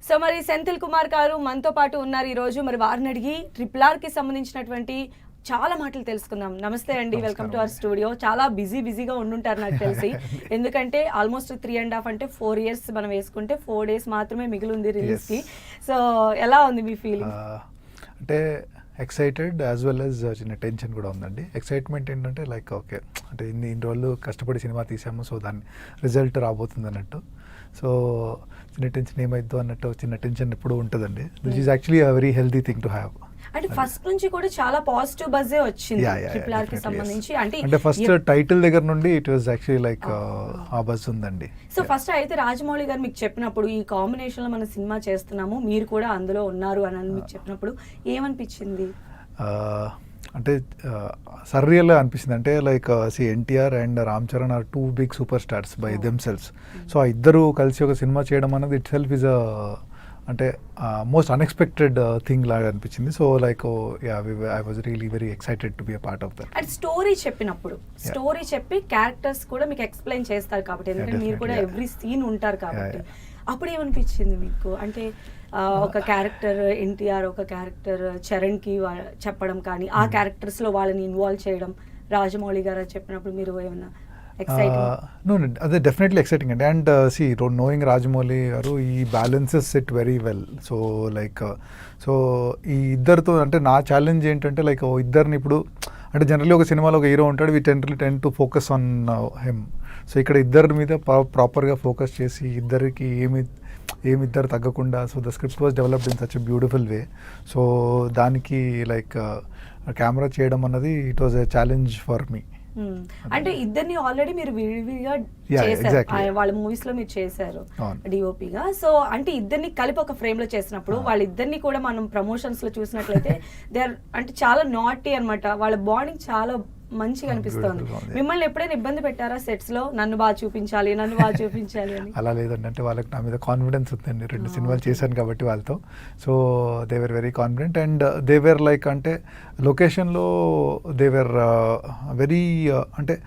So మరి సెంథిల్ కుమార్ గారు మనతో పాటు ఉన్నారు ఈ రోజు. మరి వారిని అడిగి RRR కి సంబంధించినటువంటి చాలా మాటలు తెలుసుకుందాం. నమస్తే అండి, వెల్కమ్ టు అవర్ స్టూడియో. చాలా బిజీగా ఉండుంటారు నాకు తెలిసి, ఎందుకంటే ఆల్మోస్ట్ 3.5 అంటే 4 years మనం వేసుకుంటే 4 days మాత్రమే మిగిలి ఉంది రిలీజ్ కి. సో ఎలా ఉంది మీ ఫీలింగ్? అంటే ఎక్సైటెడ్ యాజ్ వెల్ యాజ్ చిన్న టెన్షన్ కూడా ఉందండి. ఎక్సైట్మెంట్ ఏంటంటే లైక్ ఓకే అంటే ఇన్ని రోజులు కష్టపడి సినిమా తీసాము, సో దాని రిజల్ట్ రాబోతుంది అన్నట్టు. సో చిన్న టెన్షన్ ఏమైద్దో అన్నట్టు చిన్న టెన్షన్ ఎప్పుడు ఉంటుందండి. This is actually a very healthy thing to have. అంటే ఫస్ట్ నుంచి కూడా చాలా పాజిటివ్ బజ్జే వచ్చింది RRR కి సంబంధించి. అంటే ఫస్ట్ టైటిల్ దగ్గర నుండి ఇట్ వాజ్ యాక్చువల్లీ లైక్ ఆ బజ్ ఉందండి. సో ఫస్ట్ అయితే రాజమౌళి గారు మీకు చెప్పినప్పుడు ఈ కాంబినేషన్ లో మనం సినిమా చేస్తున్నాము, మీరు కూడా అందులో ఉన్నారు అని మీకు చెప్పినప్పుడు ఏమనిపించింది? అంటే సర్రియల్గా అనిపిస్తుంది. అంటే like NTR and Ram Charan are 2 big super stars by themselves. So ఆ ఇద్దరు కలిసి ఒక సినిమా చేయడం అనేది ఇట్ సెల్ఫ్ ఇస్ అంటే మోస్ట్ అన్ఎక్స్పెక్టెడ్ థింగ్ లాగా అనిపించింది. So like I was really very excited to be a part of that. And story చెప్పినప్పుడు స్టోరీ చెప్పి క్యారెక్టర్స్ కూడా మీకు ఎక్స్ప్లెయిన్ చేస్తారు కాబట్టి, ఎందుకంటే మీరు కూడా ఎవ్రీ సీన్ ఉంటారు కాబట్టి, అప్పుడు ఏమనిపించింది మీకు? అంటే ఒక క్యారెక్టర్ ఎన్టీఆర్, ఒక క్యారెక్టర్ చరణ్ కి చెప్పడం కానీ, ఆ క్యారెక్టర్స్ లో వాళ్ళని ఇన్వాల్వ్ చేయడం రాజమౌళి గారు చెప్పినప్పుడు మీరు ఏమన్నా అదే డెఫినెట్లీ ఎక్సైటింగ్ అండి. అండ్ నోయింగ్ రాజమౌళి గారు ఈ balances it very well. So like so ఈ ఇద్దరితో అంటే నా ఛాలెంజ్ ఏంటంటే లైక్ ఇద్దరిని ఇప్పుడు అంటే జనరల్లీ ఒక సినిమాలో ఒక హీరో ఉంటాడు, we tend to focus on him. So ఇక్కడ ఇద్దరి మీద ప్రాపర్గా ఫోకస్ చేసి ఇద్దరికి ఏమిద్దరు తగ్గకుండా, so the script was developed in such a beautiful way. So దానికి లైక్ కెమెరా చేయడం అన్నది it was a challenge for me. అంటే ఇద్దరిని ఆల్రెడీ మీరు విడివిడిగా చేశారు, వాళ్ళ మూవీస్ లో మీరు చేశారు డిఓపిగా. సో అంటే ఇద్దరిని కలిపి ఒక ఫ్రేమ్ లో చేసినప్పుడు వాళ్ళిద్దరిని కూడా మనం ప్రమోషన్స్ లో చూసినట్లయితే దే ఆర్ అంటే చాలా నాటీ అన్నమాట. వాళ్ళ బాండింగ్ చాలా మంచిగా అనిపిస్తుంది. మిమ్మల్ని ఎప్పుడైనా ఇబ్బంది పెట్టారా సెట్స్ లో? నన్ను బాగా చూపించాలి అని? అలా లేదండి. అంటే వాళ్ళకి నా మీద కాన్ఫిడెన్స్ ఉందండి. 2 సినిమాలు చేశాను కాబట్టి వాళ్ళతో. So they were very confident and they were like అంటే లొకేషన్లో దే వర్ వెరీ అంటే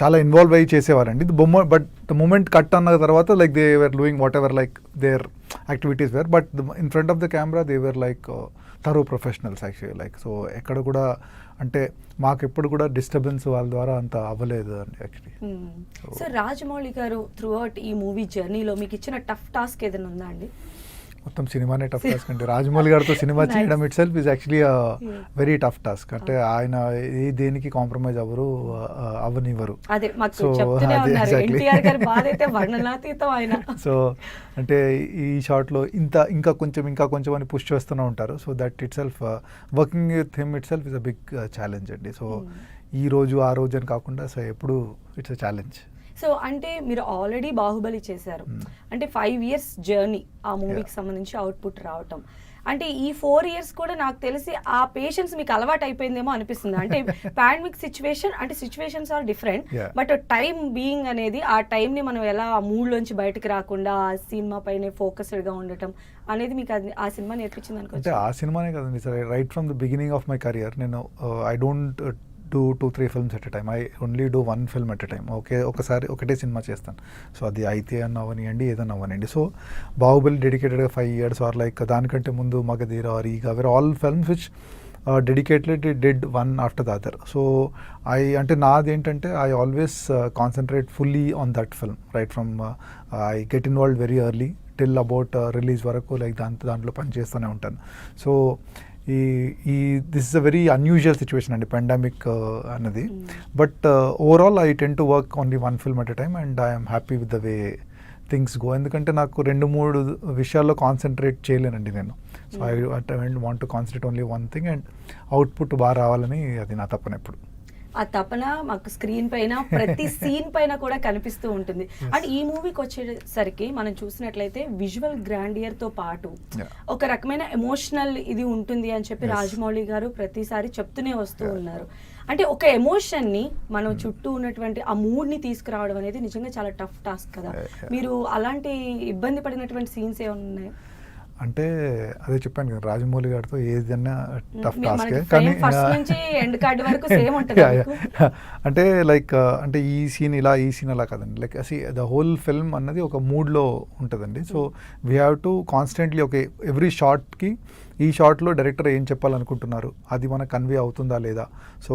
చాలా ఇన్వాల్వ్ అయ్యి చేసేవారండి. బట్ ద మూమెంట్ కట్ అన్న తర్వాత like they were doing whatever like their activities where, but in front of the camera they were like thorough professionals actually. Like so ఎక్కడ కూడా అంటే మాకు ఎప్పుడు కూడా డిస్టర్బెన్స్ వాళ్ళ ద్వారా అంత అవ్వలేదు అండి యాక్చువల్లీ. సో రాజమౌళి గారు త్రూ అవుట్ ఈ మూవీ జర్నీలో మీకు ఇచ్చిన టఫ్ టాస్క్ ఏదైనా ఉందా అండి? మొత్తం సినిమానే టఫ్ టాస్క్ అండి. రాజమౌళి గారితో సినిమా చేయడం it self is actually very tough task. అంటే ఆయన దేనికి కాంప్రమైజ్ అవ్వనివ్వరు. సో అంటే ఈ షార్ట్లో ఇంకా కొంచెం అని పుష్ చేస్తూనే ఉంటారు. So that itself working with him itself is a big challenge అండి. సో ఈ రోజు ఆ రోజు అని కాకుండా సో ఎప్పుడు ఇట్స్ అ ఛాలెంజ్. సో అంటే మీరు ఆల్రెడీ బాహుబలి చేశారు, అంటే 5 years జర్నీ ఆ మూవీకి సంబంధించి అవుట్పుట్ రావటం. అంటే ఈ 4 years కూడా నాకు తెలిసి ఆ పేషెన్స్ మీకు అలవాటు అయిపోయిందేమో అనిపిస్తుంది. అంటే పాండమిక్ సిచ్యువేషన్, అంటే situations are different, but time being అనేది ఆ టైంని మనం ఎలా ఆ మూడ్లోంచి బయటకు రాకుండా ఆ సినిమా పైనే ఫోకస్డ్గా ఉండటం అనేది మీకు ఆ సినిమా నేర్పించింది అనుకోవచ్చు. ఆ సినిమానే కదండి sir, right from the beginning of my career నేను I don't do 2-3 films at a time. I only do 1 film at a time. ఒకసారి ఒకటే సినిమా చేస్తాను. సో అది అయితే అవ్వనివ్వండి ఏదన్నా అవ్వనండి. సో బాహుబలి డెడికేటెడ్గా 5 years ఆర్ లైక్ దానికంటే ముందు Magadheera or Eega were all films which dedicatedly did one after the other. So అంటే నాది ఏంటంటే I always concentrate fully on that film right from I get involve very early till about release వరకు like దాంట్లో పని చేస్తూనే ఉంటాను. So this is a very unusual situation అండి pandemic అన్నది. But overall I tend to work only 1 film at a time and I'm happy with the way things go. ఎందుకంటే నాకు 2-3 విషయాల్లో కాన్సన్ట్రేట్ చేయలేనండి నేను. So I want to concentrate only 1 thing and output బాగా రావాలని అది నా తపన ఎప్పుడు. ఆ తపన మాకు స్క్రీన్ పైన ప్రతి సీన్ పైన కూడా కనిపిస్తూ ఉంటుంది. అండ్ ఈ మూవీకి వచ్చేసరికి మనం చూసినట్లయితే విజువల్ గ్రాండియర్ తో పాటు ఒక రకమైన ఎమోషనల్ ఇది ఉంటుంది అని చెప్పి రాజమౌళి గారు ప్రతిసారి చెప్తూనే వస్తూ ఉన్నారు. అంటే ఒక ఎమోషన్ ని మనం చుట్టూ ఉన్నటువంటి ఆ మూడ్ ని తీసుకురావడం అనేది నిజంగా చాలా టఫ్ టాస్క్ కదా. మీరు అలాంటి ఇబ్బంది పడినటువంటి సీన్స్ ఏమైనా ఉన్నాయా? అంటే అదే చెప్పాను కదా, రాజమౌళి గారితో ఏదైనా టఫ్ టాస్కే, మనకి కానీ ఫస్ట్ నుంచి ఎండ్ కార్డ్ వరకు సేమ్ ఉంటుంది అంటే లైక్ అంటే ఈ సీన్ ఇలా ఈ సీన్ అలా కదండి, లైక్ ద హోల్ ఫిల్మ్ అన్నది ఒక మూడ్లో ఉంటుందండి. So we have to constantly okay every షార్ట్కి ఈ షార్ట్లో డైరెక్టర్ ఏం చెప్పాలనుకుంటున్నారు, అది మనకు కన్వే అవుతుందా లేదా, so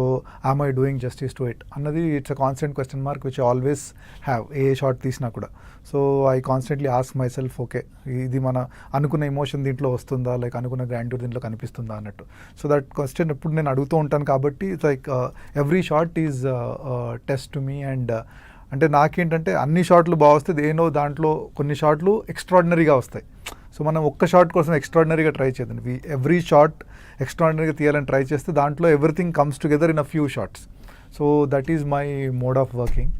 am I doing justice to it అన్నది it's a constant question mark which always have a shot తీసినా కూడా. So I constantly ask myself okay ఇది మన అనుకున్న ఎమోషన్ దీంట్లో వస్తుందా, లైక్ అనుకున్న గ్రాండ్యూర్ దీంట్లో కనిపిస్తుందా అన్నట్టు. సో దట్ క్వశ్చన్ ఎప్పుడు నేను అడుగుతూ ఉంటాను కాబట్టి it's like every shot is test to me. And అంటే నాకేంటంటే అన్ని షాట్లు బాగా వస్తే ఏనో దాంట్లో కొన్ని షాట్లు ఎక్స్ట్రాడినరీగా వస్తాయి. సో మనం ఒక్క షాట్ కోసం ఎక్స్ట్రాడినరీగా ట్రై చేద్దాం, ఎవ్రీ షాట్ ఎక్స్ట్రాడినరీగా తీయాలని ట్రై చేస్తే దాంట్లో everything comes together in a few shots. So that is my mode of working.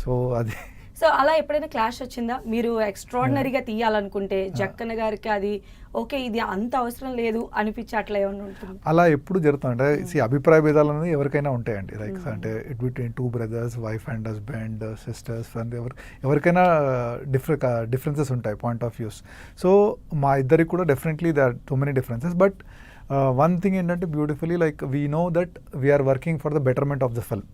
So అది సో అలా ఎప్పుడైనా క్లాష్ వచ్చిందా? మీరు ఎక్స్ట్రాడినరీగా తీయాలనుకుంటే జక్కన్న గారికి అది ఓకే ఇది అంత అవసరం లేదు అనిపించి అట్లా ఏమైనా ఉంటుంది? అలా ఎప్పుడు జరుగుతుంది అంటే అభిప్రాయ భేదాలు అనేది ఎవరికైనా ఉంటాయండి, లైక్ అంటే it between two brothers, wife and husband, sisters, and ఎవరికైనా డిఫరెన్సెస్ ఉంటాయి పాయింట్ ఆఫ్ వ్యూస్. సో మా ఇద్దరికి కూడా definitely there are so many differences. But one thing ఏంటంటే beautifully like we know that we're working for the betterment of the film.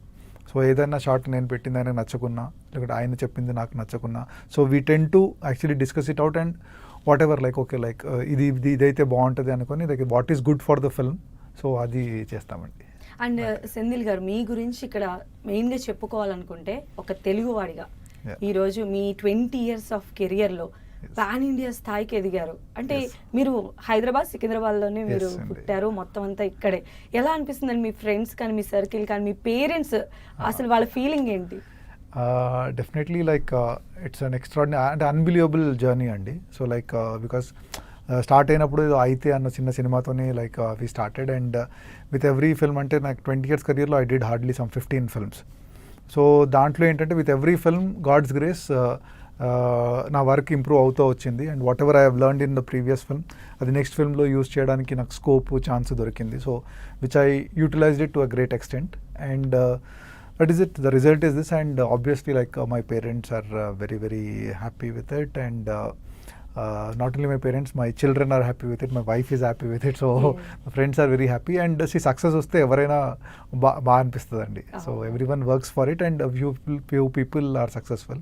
So ఏదైనా shot నేను పెట్టింది ఆయనకు నచ్చకున్నా, లేకపోతే ఆయన చెప్పింది నాకు నచ్చకున్నా, so we tend to actually discuss it out and whatever like okay like ఇదైతే బాగుంటుంది అనుకొని like what is good for the film, so అది చేస్తామండి. అండ్ సెంధిల్ గారు మీ గురించి ఇక్కడ మెయిన్గా చెప్పుకోవాలనుకుంటే ఒక తెలుగువాడిగా ఈరోజు మీ 20 years ఆఫ్ కెరియర్లో పాన్ ఇండియా స్థాయికి ఎదిగారు. అంటే మీరు హైదరాబాద్ సికింద్రాబాద్లోనే మీరు పుట్టారు, మొత్తం అంతా ఇక్కడే. ఎలా అనిపిస్తుందండి మీ ఫ్రెండ్స్ కానీ మీ సర్కిల్ కానీ మీ పేరెంట్స్ అసలు వాళ్ళ ఫీలింగ్ ఏంటి? Definitely like it's an extraordinary అంటే అన్బిలీవబుల్ జర్నీ అండి. సో లైక్ బికాస్ స్టార్ట్ అయినప్పుడు అయితే అన్న చిన్న సినిమాతోనే like we started and with every film అంటే నాకు 20 years కెరియర్లో I did hardly some 15 films. So దాంట్లో ఏంటంటే with every film god's grace నా వర్క్ ఇంప్రూవ్ అవుతూ వచ్చింది. And whatever I have learned in the previous film అది next ఫిల్మ్లో యూజ్ చేయడానికి నాకు స్కోప్ ఛాన్స్ దొరికింది. So which I utilised it to a great extent and that is it, the result is this. And obviously like my parents are very very happy with it. And not only my parents, my children are happy with it, my wife is happy with it, so my friends are very happy. And success వస్తే ఎవరైనా బాగా అనిపిస్తుందండి. So everyone works for it and few people are successful.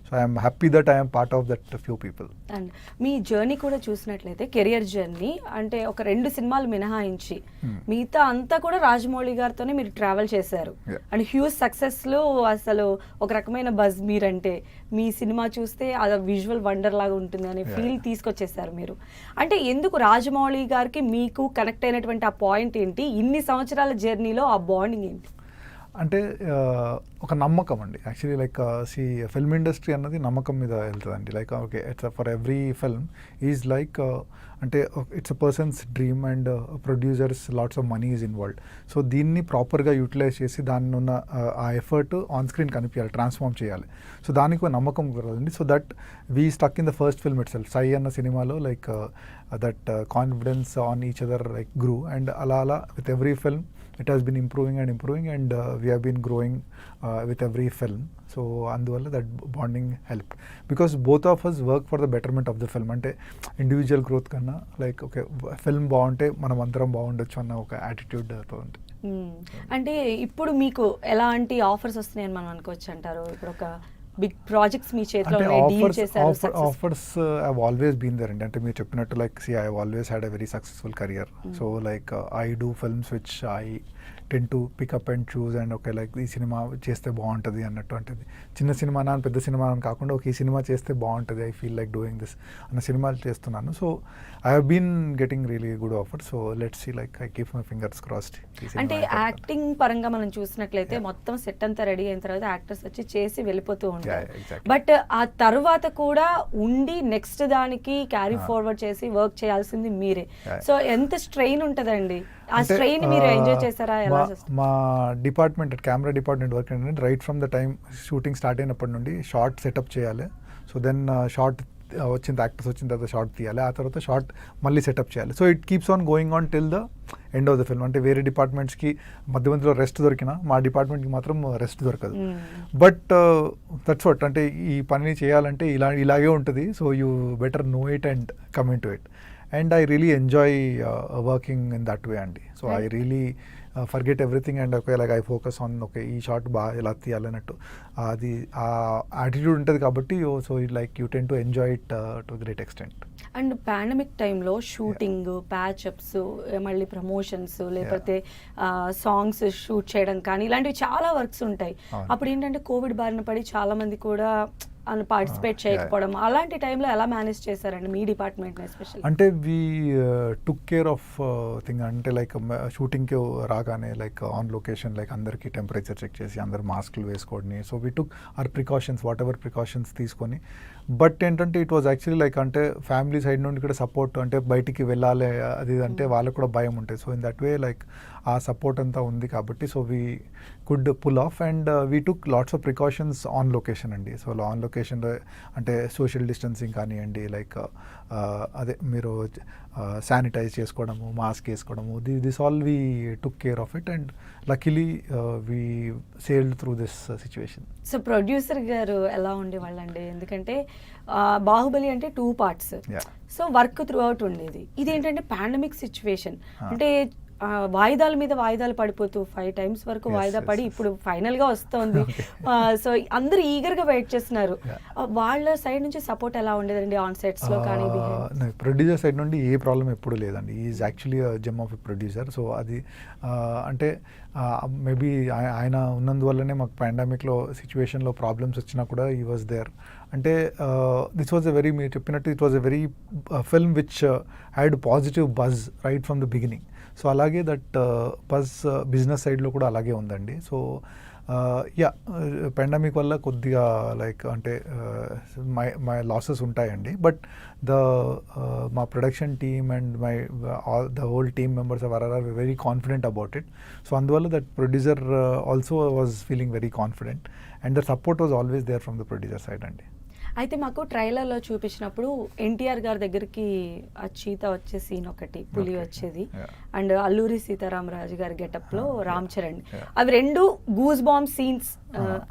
So I am happy that I am part of that few people. And me journey కూడా చూసినట్లయితే career journey అంటే ఒక 2 సినిమాలు మినహాయించి మిగతా అంతా కూడా రాజమౌళి గారితోనే మీరు ట్రావెల్ చేశారు. అండ్ హ్యూజ్ సక్సెస్లో అసలు ఒక రకమైన బజ్ మీరంటే మీ సినిమా చూస్తే అది విజువల్ వండర్ లాగా ఉంటుంది అనే ఫీల్ తీసుకొచ్చేసారు మీరు. అంటే ఎందుకు రాజమౌళి గారికి మీకు కనెక్ట్ అయినటువంటి ఆ పాయింట్ ఏంటి? ఇన్ని సంవత్సరాల జర్నీలో ఆ బాండింగ్ ఏంటి? అంటే ఒక నమ్మకం అండి యాక్చువల్లీ. లైక్ ఫిల్మ్ ఇండస్ట్రీ అన్నది నమ్మకం మీద వెళ్తుందండి. Like okay it's for every film is like అంటే it's a person's dream and producer's lots of money is involved. So దీన్ని ప్రాపర్గా యూటిలైజ్ చేసి దాన్ని ఉన్న ఆ ఎఫర్ట్ ఆన్ స్క్రీన్ కనిపించాలి, ట్రాన్స్ఫార్మ్ చేయాలి. సో దానికి ఒక నమ్మకం కుదరదండి. So that we stuck in the first film ఇట్ సెల్ఫ్. సై అన్న సినిమాలో like that confidence on each other like grew and అలా with every film it has been improving and we have been growing with every film. So అందువల్ల that bonding helped because both of us work for the betterment of the film. అంటే individual growth కన్నా like okay film బాగుంటే మనం అందరం బాగుండొచ్చు అన్న ఒక attitude ఉంటుంది. అంటే ఇప్పుడు మీకు ఎలాంటి ఆఫర్స్ వస్తున్నాయని మనం అనుకోవచ్చు అంటారు? ఇప్పుడు ఒక బిగ్ ప్రాజెక్ట్స్ మీ చేతిలో offers have always been there అండి. అంటే మీరు చెప్పినట్టు like I have always had a very successful career. So like I do films which I tend to pick up and choose and okay like ఈ సినిమా చేస్తే బాగుంటుంది అన్నట్టు. అంటే చిన్న సినిమానా పెద్ద సినిమా అని కాకుండా ఒక ఈ సినిమా చేస్తే బాగుంటుంది, I feel like doing this అన్న సినిమాలు చేస్తున్నాను. So I have been getting really good offer. So let's see like I keep my fingers crossed. అంటే యాక్టింగ్ పరంగా మనం చూసినట్లయితే మొత్తం సెట్ అంతా రెడీ అయిన తర్వాత యాక్టర్స్ వచ్చి చేసి వెళ్ళిపోతూ ఉంటారు. బట్ ఆ తర్వాత కూడా ఉండి నెక్స్ట్ దానికి క్యారీ ఫార్వర్డ్ చేసి వర్క్ చేయాల్సింది మీరే. సో ఎంత స్ట్రెయిన్ ఉంటుందండి? ఆ స్ట్రెయిన్ మీరు ఎంజాయ్ చేశారా? మా డిపార్ట్మెంట్ కెమెరా డిపార్ట్మెంట్ వర్క్ ఏంటంటే right from the time shooting start అయినప్పటి నుండి షార్ట్ సెటప్ చేయాలి. సో దెన్ షార్ట్ వచ్చింది, యాక్టర్స్ వచ్చిన తర్వాత షార్ట్ తీయాలి, ఆ తర్వాత షార్ట్ మళ్ళీ సెటప్ చేయాలి. So it keeps on going on till the end of the film. అంటే వేరే డిపార్ట్మెంట్స్కి మధ్య మధ్యలో రెస్ట్ దొరికినా మా డిపార్ట్మెంట్కి మాత్రం రెస్ట్ దొరకదు. బట్ దట్స్ వాట్, అంటే ఈ పనిని చేయాలంటే ఇలాగే ఉంటుంది. So you better know it and come in to it. And I really enjoy working in that way అండి. So I really forget everything and okay like I focus on okay ఈ shot బాగా ఎలా తీయాలన్నట్టు అది ఆ attitude ఉంటుంది కాబట్టి so like you tend to enjoy it to great extent. And pandemic టైంలో షూటింగ్, ప్యాచప్స్, మళ్ళీ ప్రమోషన్స్, లేకపోతే సాంగ్స్ షూట్ చేయడం కానీ ఇలాంటివి చాలా వర్క్స్ ఉంటాయి. అప్పుడు ఏంటంటే కోవిడ్ బారిన పడి చాలా మంది కూడా పార్టిసిపేట్ చేయకపోవడం, అలాంటి టైంలో ఎలా మేనేజ్ చేశారండి మీ డిపార్ట్మెంట్ ఎస్పెషల్లీ? అంటే we took care of thing అంటే లైక్ షూటింగ్కి రాగానే లైక్ ఆన్ లొకేషన్ లైక్ అందరికీ టెంపరేచర్ చెక్ చేసి అందరు మాస్క్లు వేసుకోవడం. So we took our precautions whatever precautions తీసుకొని. బట్ ఏంటంటే ఇట్ వాజ్ యాక్చువల్లీ లైక్ అంటే ఫ్యామిలీ సైడ్ నుండి కూడా సపోర్ట్ అంటే బయటికి వెళ్ళాలి అది అంటే వాళ్ళకు కూడా భయం ఉంటుంది. So in that way like ఆ సపోర్ట్ అంతా ఉంది కాబట్టి so we could pull off and we took lots of precautions on location అండి. సో ఆన్ లొకేషన్ అంటే సోషల్ డిస్టెన్సింగ్ కానివ్వండి, లైక్ అదే మీరు శానిటైజ్ చేసుకోవడము, మాస్క్ వేసుకోవడము, this all we took care of it and luckily we sailed through this situation. So producer గారు ఎలా ఉండేవాళ్ళండి? ఎందుకంటే బాహుబలి అంటే 2 parts, so work through out ఉండేది. ఇదేంటంటే పాండమిక్ సిచ్యువేషన్ అంటే వాయిదాల మీద వాయిదాలు పడిపోతూ 5 times వరకు వాయిదా పడి ఇప్పుడు ఫైనల్ గా వస్తుంది. సో అందరూ ఈగర్ గా వెయిట్ చేస్తున్నారు. వాళ్ళ సైడ్ నుంచి సపోర్ట్ ఎలా ఉండేదండి ఆన్ సెట్స్ లో కానీ? ప్రొడ్యూసర్ సైడ్ నుండి ఏ ప్రాబ్లం ఎప్పుడు లేదండి. Is actually gem of a producer. So అది అంటే మేబీ ఆయన ఉన్నందువల్లనే మాకు పాండమిక్లో సిచ్యువేషన్లో ప్రాబ్లమ్స్ వచ్చినా కూడా ఈ వాజ్ దేర్. అంటే దిస్ వాజ్ ఎ వెరీ మీరు చెప్పినట్టు it was a very film which had positive buzz right from the beginning. So అలాగే దట్ బజ్ బిజినెస్ సైడ్లో కూడా అలాగే ఉందండి. సో యా పాండమిక్ వల్ల కొద్దిగా లైక్ అంటే మై లాసెస్ ఉంటాయండి. బట్ మా production team and the whole team members of RRR were very confident about it. So అందువల్ల that producer also was feeling very confident and the support was always there from the producer side అండి. అయితే మాకు ట్రైలర్లో చూపించినప్పుడు ఎన్టీఆర్ గారి దగ్గరికి ఆ చీత వచ్చే సీన్ ఒకటి, పులి వచ్చేది, అండ్ అల్లూరి సీతారామరాజు గారి గెటప్లో రామ్ చరణ్, అవి 2 గూస్ బాంబ్ సీన్స్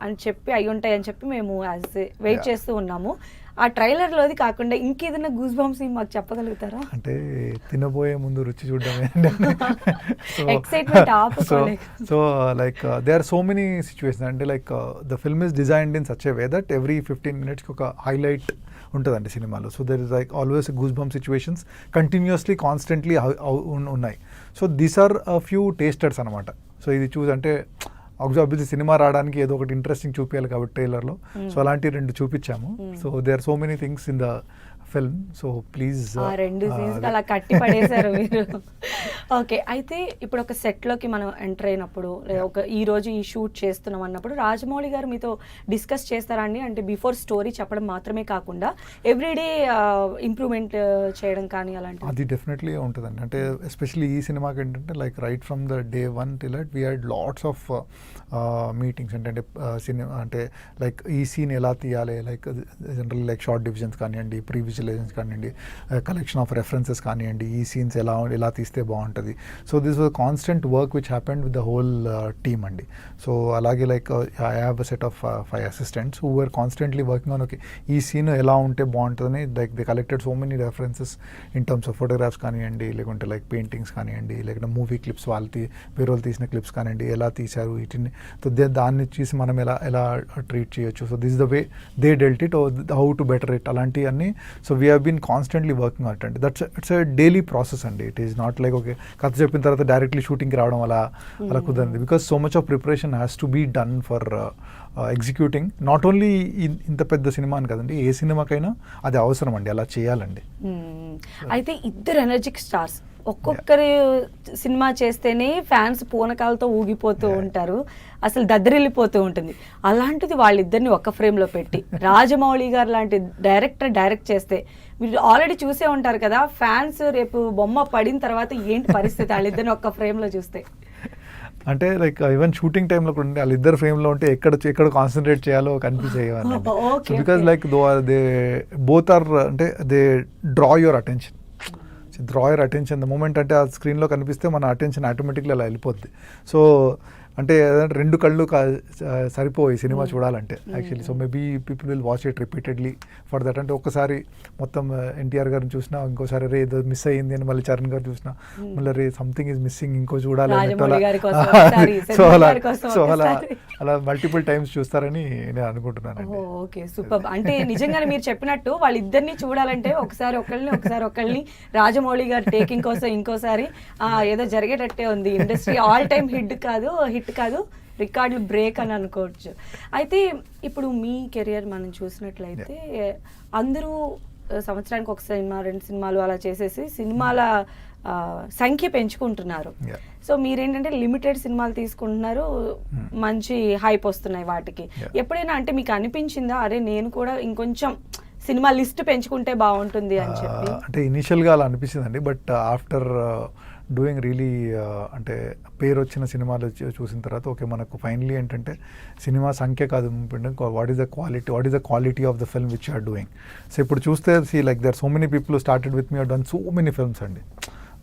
అని చెప్పి అయి ఉంటాయి అని చెప్పి మేము వెయిట్ చేస్తూ ఉన్నాము. ఆ ట్రైలర్లోది కాకుండా ఇంకేదైనా గూస్ బాంబ్ సీన్ మాకు చెప్పగలుగుతారా? అంటే తినబోయే ముందు రుచి చూడడమే. ఎక్సైట్మెంట్ ఆపుకోలేక. So like there are so many situations అంటే like the film is designed in such a way that every 15 minutes ఒక హైలైట్ ఉంటుందండి సినిమాలో. So there is like always goose bump situations continuously constantly ఉన్నాయి. So these are few tasters అనమాట. సో ఇది చూసి అంటే ఆబ్వియస్లీ సినిమా రావడానికి ఏదో ఒకటి ఇంట్రెస్టింగ్ చూపించాలి కాబట్టి ట్రైలర్లో. సో అలాంటి 2 చూపించాము. So they are so many things in the film. So please 2 scenes అలా కట్టి పడేశారు మీరు. ఓకే, అయితే ఇప్పుడు ఒక సెట్లోకి మనం ఎంటర్ అయినప్పుడు ఒక ఈ రోజు ఈ షూట్ చేస్తున్నాం అన్నప్పుడు రాజమౌళి గారు మీతో డిస్కస్ చేస్తారండి? అంటే బిఫోర్ స్టోరీ చెప్పడం మాత్రమే కాకుండా ఎవ్రీడే ఇంప్రూవ్మెంట్ చేయడం కానీ అలాంటి? అది డెఫినెట్లీ ఉంటుందండి. అంటే ఎస్పెషల్లీ ఈ సినిమాకి ఏంటంటే like right from the day 1 till we had lots of meetings. అంటే సినిమా అంటే లైక్ ఈ సీన్ ఎలా తీయాలి, like general like short divisions కానివ్వండి, ప్రీవిజువలైజేషన్స్ కానివ్వండి, కలెక్షన్ ఆఫ్ రెఫరెన్సెస్ కానివ్వండి, ఈ సీన్స్ ఎలా తీస్తే బాగుంటుంది. So this was constant work which happened with the whole team అండి. సో అలాగే like I have a set of 5 assistants who were constantly working on okay ఈ సీన్ ఎలా ఉంటే బాగుంటుందని like they collected so many references in terms of photographs కానివ్వండి, లేకుంటే like paintings కానివ్వండి, లేకుంటే మూవీ క్లిప్స్ వేరే వాళ్ళు తీసిన క్లిప్స్ కానివ్వండి, ఎలా తీశారు వీటిని. సో దాన్ని చూసి మనం ఎలా ట్రీట్ చేయొచ్చు. So this the way they dealt it, how to better it, అలాంటివన్నీ. So we have been constantly working out అండి. ఇట్స్ ఎ డైలీ ప్రాసెస్ అండి. It is not like okay కథ చెప్పిన తర్వాత డైరెక్ట్లీ షూటింగ్కి రావడం అలా కుదరదు. Because so much of preparation has to be done for executing not only ఇంత పెద్ద సినిమా అని కదండి, ఏ సినిమాకైనా అది అవసరం అండి, అలా చేయాలండి. అయితే 2 ఎనర్జిక్ స్టార్స్ ఒక్కొక్కరి సినిమా చేస్తేనే ఫ్యాన్స్ పూనకాలతో ఊగిపోతూ ఉంటారు, అసలు దద్దరిల్లిపోతూ ఉంటుంది. అలాంటిది వాళ్ళిద్దరిని ఒక్క ఫ్రేమ్లో పెట్టి రాజమౌళి గారు లాంటి డైరెక్టర్ డైరెక్ట్ చేస్తే మీరు ఆల్రెడీ చూసే ఉంటారు కదా, ఫ్యాన్స్ రేపు బొమ్మ పడిన తర్వాత ఏంటి పరిస్థితి వాళ్ళిద్దరిని ఒక్క ఫ్రేమ్లో చూస్తే? అంటే లైక్ ఈవెన్ షూటింగ్ టైంలో కూడా ఉంటే వాళ్ళిద్దరు ఫ్రేమ్లో ఉంటే ఎక్కడ కాన్సన్ట్రేట్ చేయాలో కనిపించేవాళ్ళు. Because like they both are అంటే they draw your attention. The moment అంటే ఆ స్క్రీన్లో కనిపిస్తే మన అటెన్షన్ ఆటోమేటిక్లీ అలా వెళ్ళిపోద్ది. సో అంటే రెండు కళ్ళు సరిపోయి సినిమా చూడాలంటే actually. So maybe people will watch it repeatedly for that. అంటే ఒక్కసారి మొత్తం ఎన్టీఆర్ గారిని చూసినా ఇంకోసారి రే ఏదో మిస్ అయ్యింది అని మళ్ళీ చరణ్ గారు చూసినా మళ్ళీ రే సంథింగ్ ఈజ్ మిస్సింగ్ ఇంకో చూడాలి సో అలా మల్టిపుల్ టైమ్స్ చూస్తారని నేను అనుకుంటున్నాను. Okay, super. అంటే నిజంగానే మీరు చెప్పినట్టు వాళ్ళిద్దరిని చూడాలంటే ఒకసారి ఒకళ్ళని రాజమౌళి గారు టేకింగ్ కోసం ఇంకోసారి ఏదో జరిగేటట్టే ఉంది. ఇండస్ట్రీ ఆల్ టైమ్ హిట్ కాదు రికార్డులు బ్రేక్ అని అనుకోవచ్చు. అయితే ఇప్పుడు మీ కెరియర్ మనం చూసినట్లయితే అందరూ సంవత్సరానికి ఒక సినిమా 2 సినిమాలు అలా చేసేసి సినిమాల సంఖ్య పెంచుకుంటున్నారు. సో మీరేంటంటే లిమిటెడ్ సినిమాలు తీసుకుంటున్నారు, మంచి హైప్ వస్తున్నాయి వాటికి. ఎప్పుడైనా అంటే మీకు అనిపించిందా అరే నేను కూడా ఇంకొంచెం సినిమా లిస్ట్ పెంచుకుంటే బాగుంటుంది అని చెప్పి? అంటే ఇనిషియల్గా అలా అనిపిస్తుందండి. బట్ ఆఫ్టర్ డూయింగ్ రియలీ అంటే పేరు వచ్చిన సినిమాలు చూసిన తర్వాత ఓకే మనకు ఫైనలీ ఏంటంటే సినిమా సంఖ్య కాదు, what is the quality of the film which you are doing. So ఇప్పుడు చూస్తే like there so many people started with me are done so many films అండి.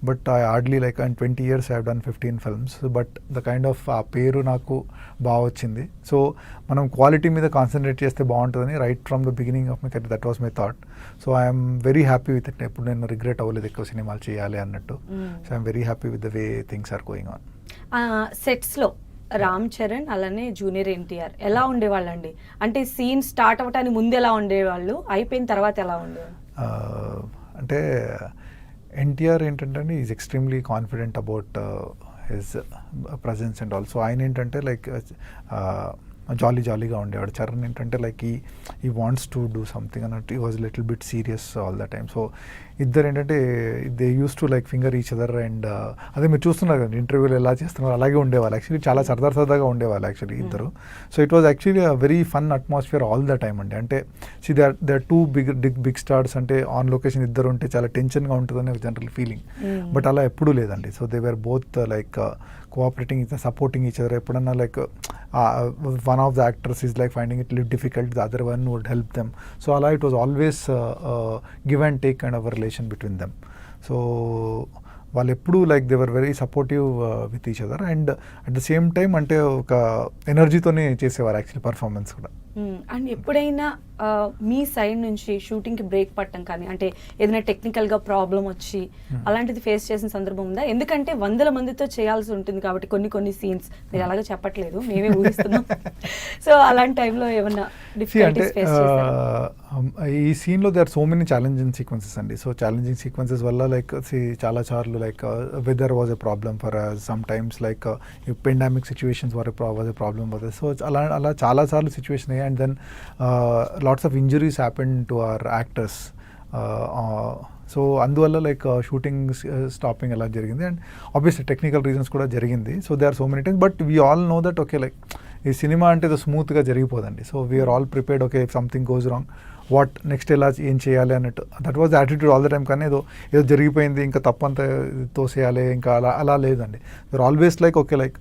But I hardly like in 20 years I have done 15 films. But the kind of ఆ పేరు నాకు బాగా వచ్చింది. So మనం quality మీద కాన్సన్ట్రేట్ చేస్తే బాగుంటుందని right from the beginning of my career that was my thought. So I'm very happy with it. ఎప్పుడు నేను రిగ్రెట్ అవ్వలేదు ఎక్కువ సినిమాలు చేయాలి అన్నట్టు. So I'm very happy with the way things are going on. సెట్స్లో రామ్ చరణ్ అలానే జూనియర్ ఎన్టీఆర్ ఎలా ఉండేవాళ్ళండి? అంటే సీన్ స్టార్ట్ అవ్వటానికి ముందు ఎలా ఉండేవాళ్ళు, అయిపోయిన తర్వాత ఎలా ఉండేవాళ్ళు? అంటే ఎన్టీఆర్ ఏంటంటే is extremely confident about his presence and also. ఆయన ఏంటంటే లైక్ జాలీగా ఉండేవాడు. చరణ్ ఏంటంటే లైక్ ఈ వాంట్స్ టు డూ సంథింగ్ అన్నట్టు ఈ was little bit serious all the time. So ఇద్దరు ఏంటంటే they use to like finger each other and అదే మీరు చూస్తున్నారు కదా ఇంటర్వ్యూలు ఎలా చేస్తున్నారు అలాగే ఉండేవాళ్ళు. యాక్చువల్లీ చాలా సరదాగా ఉండేవాళ్ళు యాక్చువల్లీ ఇద్దరు. So it was actually a very fun atmosphere all the time అండి. అంటే they are two big stars. అంటే ఆన్ లొకేషన్ ఇద్దరు ఉంటే చాలా టెన్షన్గా ఉంటుందని జనరల్ ఫీలింగ్. బట్ అలా ఎప్పుడూ లేదండి. So they were both like cooperating supporting each other. ఎప్పుడన్నా like one of the actors is like finding it a little difficult, the other one would help them. So ala it was always give and take kind of a relation between them. So వాళ్ళు ఎప్పుడు like they were very supportive with each other and at the same time అంటే ఒక ఎనర్జీతోనే చేసేవారు actually performance కూడా. And ఎప్పుడైనా మీ side నుంచి షూటింగ్కి break పట్టడం కానీ అంటే ఏదైనా టెక్నికల్గా ప్రాబ్లం వచ్చి అలాంటిది ఫేస్ చేసిన సందర్భం ఉందా? ఎందుకంటే 100 మందితో చేయాల్సి ఉంటుంది కాబట్టి కొన్ని సీన్స్ మీరు అలాగే చెప్పట్లేదు, మేమే ఊహిస్తున్నాం. సో అలాంటి టైంలో ఏమన్నా డిఫికల్టీస్ ఫేస్ చేశారా? ఈ సీన్లో they are so many challenging sequences అండి. సో ఛాలెంజింగ్ సీక్వెన్సెస్ వల్ల లైక్ చాలా సార్లు like weather was a problem for us sometimes, like pandemic situations was a problem for us. So ala chala sarlu situation and then lots of injuries happened to our actors. So అందువల్ల like shooting stopping అలా జరిగింది and obviously technical reasons కూడా జరిగింది. So they are so many times but we all know that okay like ఈ సినిమా అంటే ఏదో స్మూత్గా జరిగిపోదండి. So we're all prepared okay if something goes wrong what next ఎలా ఏం చేయాలి అన్నట్టు that was attitude all the time. కానీ ఏదో జరిగిపోయింది ఇంకా తప్పంతా తోసేయాలి ఇంకా అలా లేదండి. We're always like okay like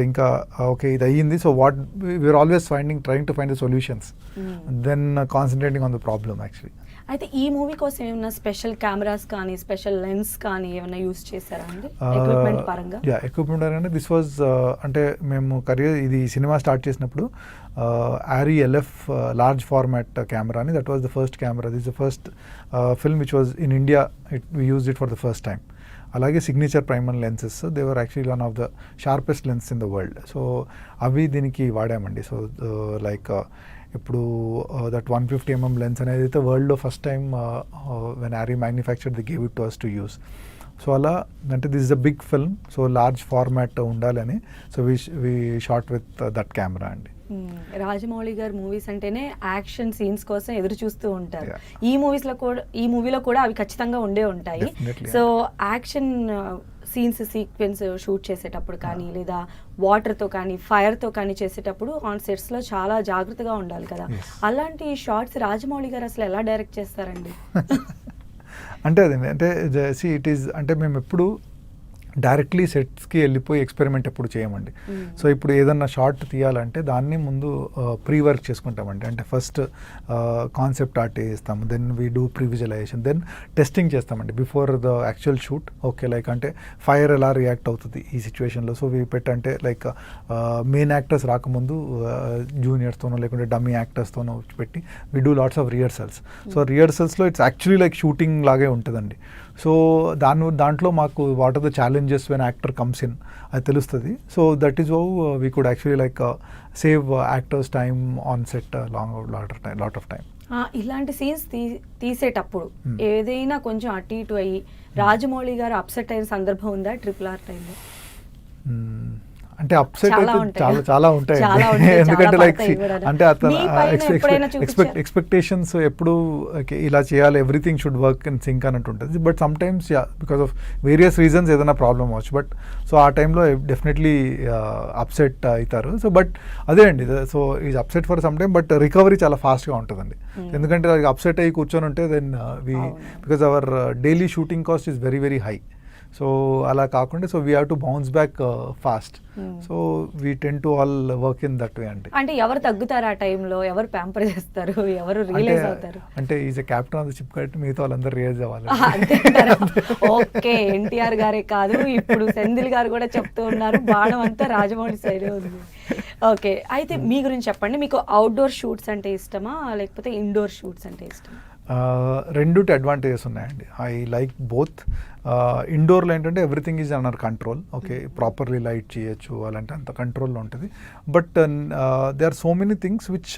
ఇంకా ఓకే ఇది అయ్యింది so what we are always trying to find the solutions than concentrating on the problem actually. అయితే ఈ మూవీ కోసం ఏమైనా స్పెషల్ కెమెరాస్ కానీ స్పెషల్ లెన్స్ కానీ ఏమైనా యూస్ చేశారా అండి ఎక్విప్మెంట్ పరంగా? ఎక్విప్మెంట్ పరంగా దిస్ వాజ్ అంటే మేము ఇది సినిమా స్టార్ట్ చేసినప్పుడు ARRI LF large format camera అని that was the first camera. This the first film which was in India we used it for the first time. అలాగే signature prime lenses they were actually one of the sharpest lens in the world. So అవి దీనికి వాడామండి. So like ఇప్పుడు that 150mm lens అనేది అయితే వరల్డ్లో first time when ARRI manufactured the gave it to us to use. So అలా అంటే this is a big film so large format ఉండాలని so we shot with that camera అండి. రాజమౌళి గారు movies అంటేనే action scenes కోసం ఎదురు చూస్తూ ఉంటారు. ఈ మూవీలో కూడా అవి ఖచ్చితంగా ఉండే ఉంటాయి. సో యాక్షన్ సీక్వెన్స్ షూట్ చేసేటప్పుడు కానీ లేదా వాటర్తో కానీ ఫైర్తో కానీ చేసేటప్పుడు ఆన్ సెట్స్లో చాలా జాగ్రత్తగా ఉండాలి కదా. అలాంటి షార్ట్స్ రాజమౌళి గారు అసలు ఎలా డైరెక్ట్ చేస్తారండి? అంటే అదే అంటే ఇట్ ఈస్ అంటే మేము ఎప్పుడు డైరెక్ట్లీ సెట్స్కి వెళ్ళిపోయి ఎక్స్పెరిమెంట్ ఎప్పుడు చేయమండి. సో ఇప్పుడు ఏదన్నా షార్ట్ తీయాలంటే దాన్ని ముందు ప్రీ వర్క్ చేసుకుంటామండి. అంటే ఫస్ట్ కాన్సెప్ట్ ఆర్ట్ వేస్తాము, then we do pre visualization, then testing చేస్తామండి before the actual shoot. Okay, like అంటే ఫైర్ ఎలా రియాక్ట్ అవుతుంది ఈ సిచ్యువేషన్లో. సో వీ పెట్టంటే లైక్ మెయిన్ యాక్టర్స్ రాకముందు జూనియర్స్తోనో లేకుంటే డమ్మీ యాక్టర్స్తోనో పెట్టి we do lots of rehearsals. So రిహర్సల్స్లో ఇట్స్ యాక్చువల్లీ లైక్ షూటింగ్ లాగే ఉంటుందండి. సో దాంట్లో మాకు what are the challenges when actor comes in అది తెలుస్తుంది. So that is how we could actually like save actors time on set lot of time. ఇలాంటి scenes తీసేటప్పుడు ఏదైనా కొంచెం అటు ఇటు అయ్యి రాజమౌళి గారు అప్సెట్ అయిన సందర్భం ఉందా RRR టైంలో? అంటే అప్సెట్ అయితే చాలా ఉంటాయి. ఎందుకంటే లైక్ అంటే అతను ఎక్స్పెక్టేషన్స్ ఎప్పుడు ఇలా చేయాలి, everything should work in sync అన్నట్టు ఉంటుంది. But sometimes because of various reasons ఏదైనా ప్రాబ్లమ్ అవ్వచ్చు. బట్ సో ఆ టైంలో డెఫినెట్లీ అప్సెట్ అవుతారు. సో బట్ అదే అండి, so is upset for some time, but recovery చాలా ఫాస్ట్గా ఉంటుందండి. ఎందుకంటే అప్సెట్ అయ్యి కూర్చొని ఉంటే then because our daily shooting cost is very very high. So అలా కాకుండా so we have to bounce back fast. So we tend to all work in that వే. అంటే ఎవరు తగ్గుతారు ఆ టైంలో, ఎవరు ప్యాంపర్ చేస్తారు, ఎవరు రియలైజ్ అవుతారు? అంటే is a captain of the ship కాబట్టి మిగతా వాళ్ళందరూ రియలైజ్ అవ్వాలి. ఓకే, ఎన్టీఆర్ గారే కాదు, ఇప్పుడు సెంధిల్ గారు కూడా చెప్తూ ఉన్నారు బాణం అంతా రాజమౌళి సైడే ఉంది. ఓకే, అయితే మీ గురించి చెప్పండి. మీకు అవుట్డోర్ షూట్స్ అంటే ఇష్టమా లేకపోతే ఇండోర్ షూట్స్ అంటే ఇష్టమా? రెండుటి అడ్వాంటేజెస్ ఉన్నాయండి. I like both. ఇండోర్లో ఏంటంటే everything is under control. Okay, properly light చేయొచ్చు, అలాంటి అంత కంట్రోల్లో ఉంటుంది. But there are so many things which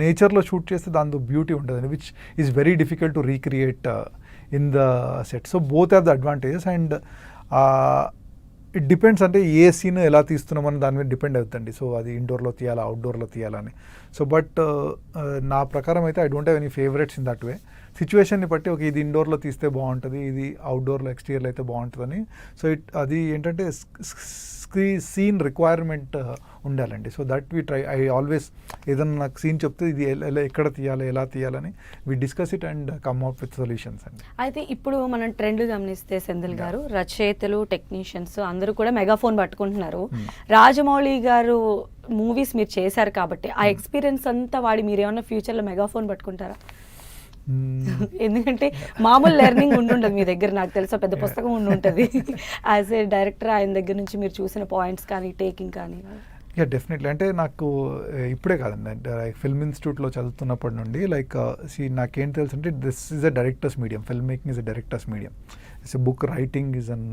నేచర్లో షూట్ చేస్తే దాంతో బ్యూటీ ఉంటుందండి, which is very difficult to recreate in the set. So both have the advantages and it depends. అంటే ఏ సీన్ ఎలా తీస్తున్నామని దాని మీద డిపెండ్ అవుతుంది. సో అది ఇండోర్లో తీయాలా అవుట్డోర్లో తీయాలని. సో బట్ నా ప్రకారం అయితే I don't have any favourites in that way. సిచ్యువేషన్ని బట్టి ఒక ఇది ఇండోర్లో తీస్తే బాగుంటుంది, ఇది అవుట్డోర్లో ఎక్స్టీరియర్లో అయితే బాగుంటుందని. సో అది ఏంటంటే సీన్ రిక్వైర్మెంట్ ఉండాలండి. So that we try. I always ఏదన్నా నాకు సీన్ చెప్తే ఇది ఎక్కడ తీయాలి, ఎలా తీయాలని we discuss it and come out with solutions అండి. అయితే ఇప్పుడు మనం ట్రెండ్ గమనిస్తే సెంధిల్ గారు, రచయితలు, టెక్నీషియన్స్ అందరూ కూడా మెగాఫోన్ పట్టుకుంటున్నారు. రాజమౌళి గారు మూవీస్ మీరు చేశారు కాబట్టి ఆ ఎక్స్పీరియన్స్ అంతా వాడి మీరు ఏమన్నా ఫ్యూచర్లో మెగాఫోన్ పట్టుకుంటారా? ఎందుకంటే మామూలు లెర్నింగ్ ఉండుండదు మీ దగ్గర, నాకు తెలుసా పెద్ద పుస్తకం ఉండుంటుంది. యాజ్ ఏ డైరెక్టర్ ఆయన దగ్గర నుంచి మీరు చూసిన పాయింట్స్ కానీ టేకింగ్ కానీ. Yeah, definitely. అంటే నాకు ఇప్పుడే కాదండి, ఫిల్మ్ ఇన్స్టిట్యూట్లో చదువుతున్నప్పటి నుండి లైక్ నాకేం తెలుసు అంటే this is a director's medium. Film making is a director's medium. It's a book writing is an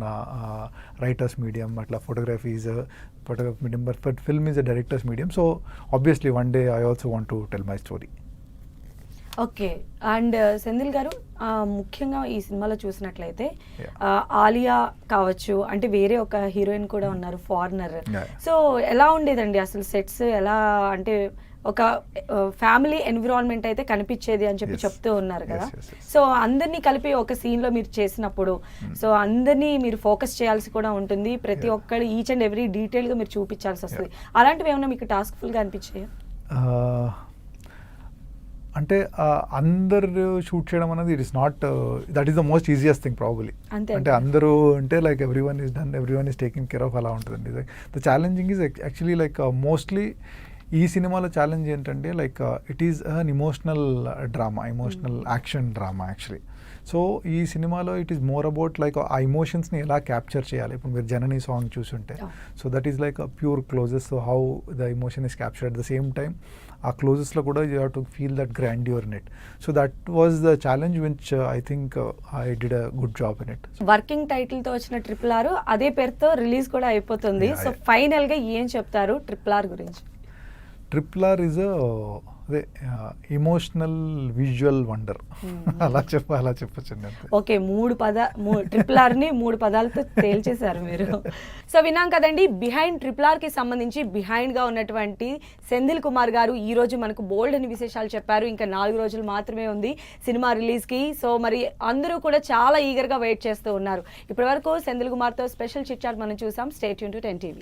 writer's medium, అట్లా photography is a photography medium, but film is a director's medium. So obviously one day I also want to tell my story. Okay, and Senthil garu ముఖ్యంగా ఈ సినిమాలో చూసినట్లయితే ఆలియా కావచ్చు, అంటే వేరే ఒక heroine కూడా ఉన్నారు ఫారినర్. సో ఎలా ఉండేదండి అసలు సెట్స్? ఎలా అంటే ఒక ఫ్యామిలీ ఎన్విరాన్మెంట్ అయితే కనిపించేది అని చెప్పి చెప్తూ ఉన్నారు కదా. సో అందరినీ కలిపి ఒక సీన్లో మీరు చేసినప్పుడు సో అందరినీ మీరు ఫోకస్ చేయాల్సి కూడా ఉంటుంది, ప్రతి ఒక్కరు ఈచ్ అండ్ ఎవ్రీ డీటెయిల్గా మీరు చూపించాల్సి వస్తుంది. అలాంటివి ఏమైనా మీకు టాస్క్ఫుల్గా అనిపించాయా? అంటే అందరు షూట్ చేయడం అనేది it is not, that is the most easiest thing probably. అంటే అందరూ అంటే like everyone is done, everyone is taking care of, అలా ఉంటుందండి. The challenging is actually like mostly ఈ సినిమాలో ఛాలెంజ్ ఏంటంటే like it is an emotional drama, emotional action drama actually. So ఈ సినిమాలో it is more about like ఆ ఇమోషన్స్ని ఎలా capture చేయాలి. ఇప్పుడు మీరు జననీ సాంగ్ చూసుంటే so that is like pure closes. So how the emotion is captured at the same time ఆ క్లోజెస్లో కూడా you have to feel that grandeur in it. So that was the challenge which I think I did a good job in it. Working టైటిల్తో వచ్చిన RRR అదే పేరుతో release కూడా అయిపోతుంది. So ఫైనల్గా ఏం చెప్తారు RRR గురించి? RRR ఈజ్ అదే ఇమోషనల్ విజువల్ వండర్, అలా చెప్పొచ్చండి. ఓకే, RRRని 3 పదాలతో తేల్చేశారు మీరు. సో విన్నాం కదండి, బిహైండ్ RRRకి సంబంధించి బిహైండ్గా ఉన్నటువంటి సెంధిల్ కుమార్ గారు ఈ రోజు మనకు బోల్డ్ అని విశేషాలు చెప్పారు. ఇంకా 4 రోజులు మాత్రమే ఉంది సినిమా రిలీజ్కి. సో మరి అందరూ కూడా చాలా ఈగర్గా వెయిట్ చేస్తూ ఉన్నారు. ఇప్పటి వరకు సెంధిల్ కుమార్తో స్పెషల్ చిట్ చాట్ మనం చూసాం. Stay tune to 10 TV.